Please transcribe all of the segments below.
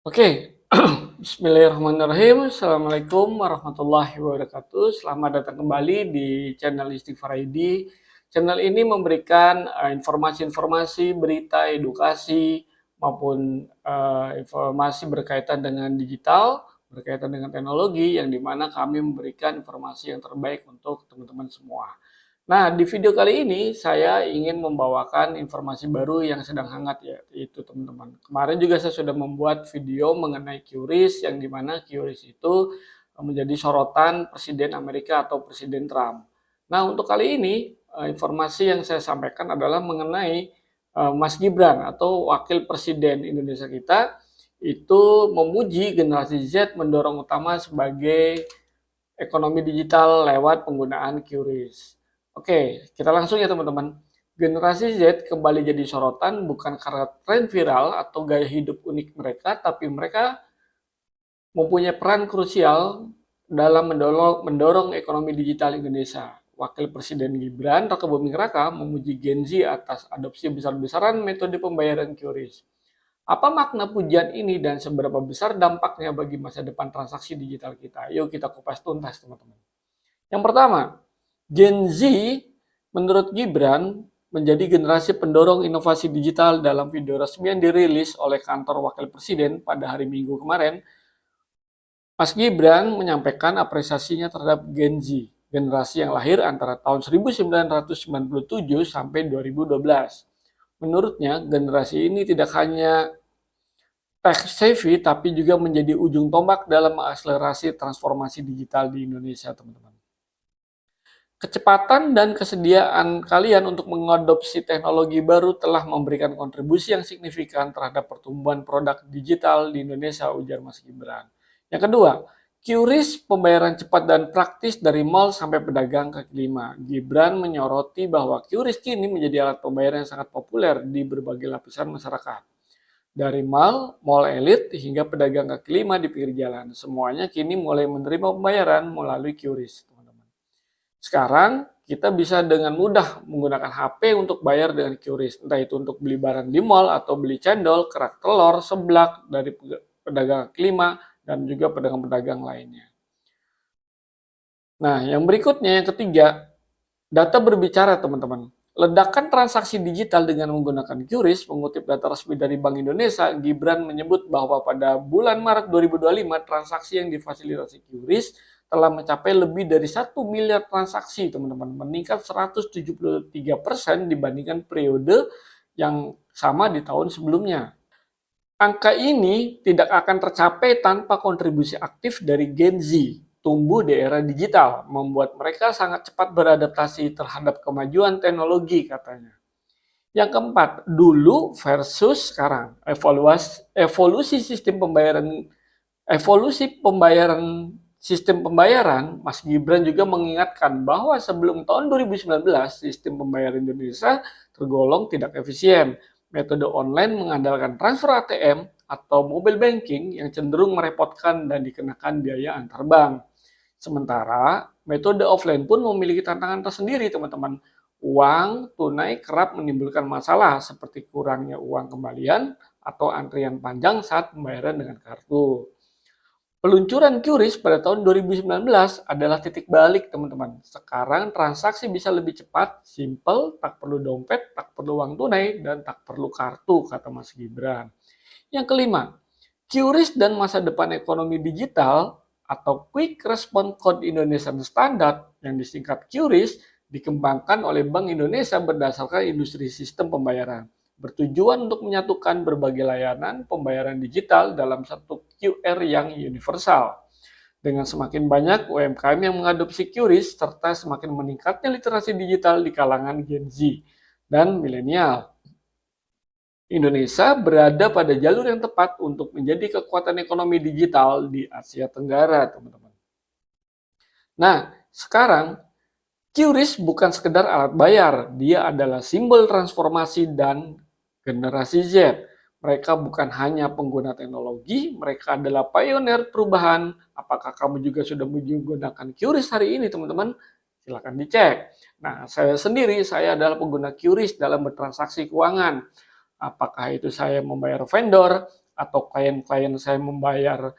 Oke, Bismillahirrahmanirrahim. Assalamualaikum warahmatullahi wabarakatuh. Selamat datang kembali di channel Istighfar ID. Channel ini memberikan informasi-informasi, berita, edukasi, maupun informasi berkaitan dengan digital, berkaitan dengan teknologi, yang dimana kami memberikan informasi yang terbaik untuk teman-teman semua. Nah, di video kali ini saya ingin membawakan informasi baru yang sedang hangat ya, yaitu teman-teman. Kemarin juga saya sudah membuat video mengenai QRIS, yang dimana QRIS itu menjadi sorotan Presiden Amerika atau Presiden Trump. Nah, untuk kali ini informasi yang saya sampaikan adalah mengenai Mas Gibran atau Wakil Presiden Indonesia kita itu memuji generasi Z mendorong utama sebagai ekonomi digital lewat penggunaan QRIS. Oke, kita langsung ya teman-teman. Generasi Z kembali jadi sorotan bukan karena tren viral atau gaya hidup unik mereka, tapi mereka mempunyai peran krusial dalam mendorong ekonomi digital Indonesia. Wakil Presiden Gibran Raka Buming Raka memuji Gen Z atas adopsi besar-besaran metode pembayaran QRIS. Apa makna pujian ini dan seberapa besar dampaknya bagi masa depan transaksi digital kita? Yuk kita kupas tuntas teman-teman. Yang pertama, Gen Z menurut Gibran menjadi generasi pendorong inovasi digital. Dalam video resmi yang dirilis oleh kantor Wakil Presiden pada hari Minggu kemarin, Mas Gibran menyampaikan apresiasinya terhadap Gen Z, generasi yang lahir antara tahun 1997 sampai 2012. Menurutnya, generasi ini tidak hanya tech savvy, tapi juga menjadi ujung tombak dalam mengakselerasi transformasi digital di Indonesia, teman-teman. Kecepatan dan kesediaan kalian untuk mengadopsi teknologi baru telah memberikan kontribusi yang signifikan terhadap pertumbuhan produk digital di Indonesia, ujar Mas Gibran. Yang kedua, QRIS pembayaran cepat dan praktis dari mall sampai pedagang kaki lima. Gibran menyoroti bahwa QRIS kini menjadi alat pembayaran yang sangat populer di berbagai lapisan masyarakat. Dari mall elit hingga pedagang kaki lima di pinggir jalan, semuanya kini mulai menerima pembayaran melalui QRIS. Sekarang kita bisa dengan mudah menggunakan HP untuk bayar dengan QRIS, entah itu untuk beli barang di mall atau beli cendol, kerak telur, seblak dari pedagang kaki lima dan juga pedagang-pedagang lainnya. Nah, yang berikutnya, yang ketiga, data berbicara teman-teman. Ledakan transaksi digital dengan menggunakan QRIS, mengutip data resmi dari Bank Indonesia, Gibran menyebut bahwa pada bulan Maret 2025 transaksi yang difasilitasi QRIS telah mencapai lebih dari 1 miliar transaksi, teman-teman, meningkat 173% dibandingkan periode yang sama di tahun sebelumnya. Angka ini tidak akan tercapai tanpa kontribusi aktif dari Gen Z, tumbuh di era digital, membuat mereka sangat cepat beradaptasi terhadap kemajuan teknologi, katanya. Yang keempat, dulu versus sekarang, evolusi sistem pembayaran, Mas Gibran juga mengingatkan bahwa sebelum tahun 2019, sistem pembayaran Indonesia tergolong tidak efisien. Metode online mengandalkan transfer ATM atau mobile banking yang cenderung merepotkan dan dikenakan biaya antar bank. Sementara, metode offline pun memiliki tantangan tersendiri, teman-teman. Uang tunai kerap menimbulkan masalah seperti kurangnya uang kembalian atau antrian panjang saat pembayaran dengan kartu. Peluncuran QRIS pada tahun 2019 adalah titik balik, teman-teman. Sekarang transaksi bisa lebih cepat, simple, tak perlu dompet, tak perlu uang tunai, dan tak perlu kartu, kata Mas Gibran. Yang kelima, QRIS dan masa depan ekonomi digital atau Quick Response Code Indonesian Standard yang disingkat QRIS dikembangkan oleh Bank Indonesia berdasarkan industri sistem pembayaran, bertujuan untuk menyatukan berbagai layanan pembayaran digital dalam satu QR yang universal. Dengan semakin banyak UMKM yang mengadopsi QRIS serta semakin meningkatnya literasi digital di kalangan Gen Z dan milenial, Indonesia berada pada jalur yang tepat untuk menjadi kekuatan ekonomi digital di Asia Tenggara, teman-teman. Nah, sekarang QRIS bukan sekedar alat bayar, dia adalah simbol transformasi dan generasi Z. Mereka bukan hanya pengguna teknologi, mereka adalah pionir perubahan. Apakah kamu juga sudah menggunakan QRIS hari ini, teman-teman? Silahkan dicek. Nah, saya adalah pengguna QRIS dalam bertransaksi keuangan. Apakah itu saya membayar vendor, atau klien-klien saya membayar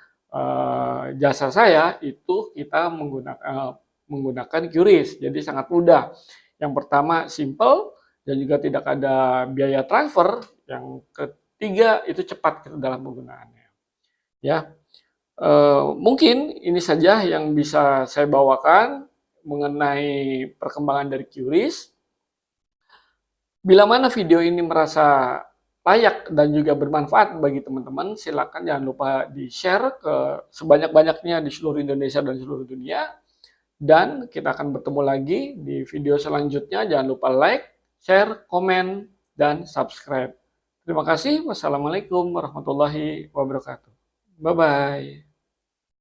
jasa saya, itu kita menggunakan QRIS. Jadi sangat mudah. Yang pertama simple dan juga tidak ada biaya transfer. Yang ketiga itu cepat dalam penggunaannya. Ya, mungkin ini saja yang bisa saya bawakan mengenai perkembangan dari QRIS. Bila mana video ini merasa layak dan juga bermanfaat bagi teman-teman, silakan jangan lupa di-share ke sebanyak-banyaknya di seluruh Indonesia dan seluruh dunia. Dan kita akan bertemu lagi di video selanjutnya. Jangan lupa like, share, komen, dan subscribe. Terima kasih. Wassalamualaikum warahmatullahi wabarakatuh. Bye-bye.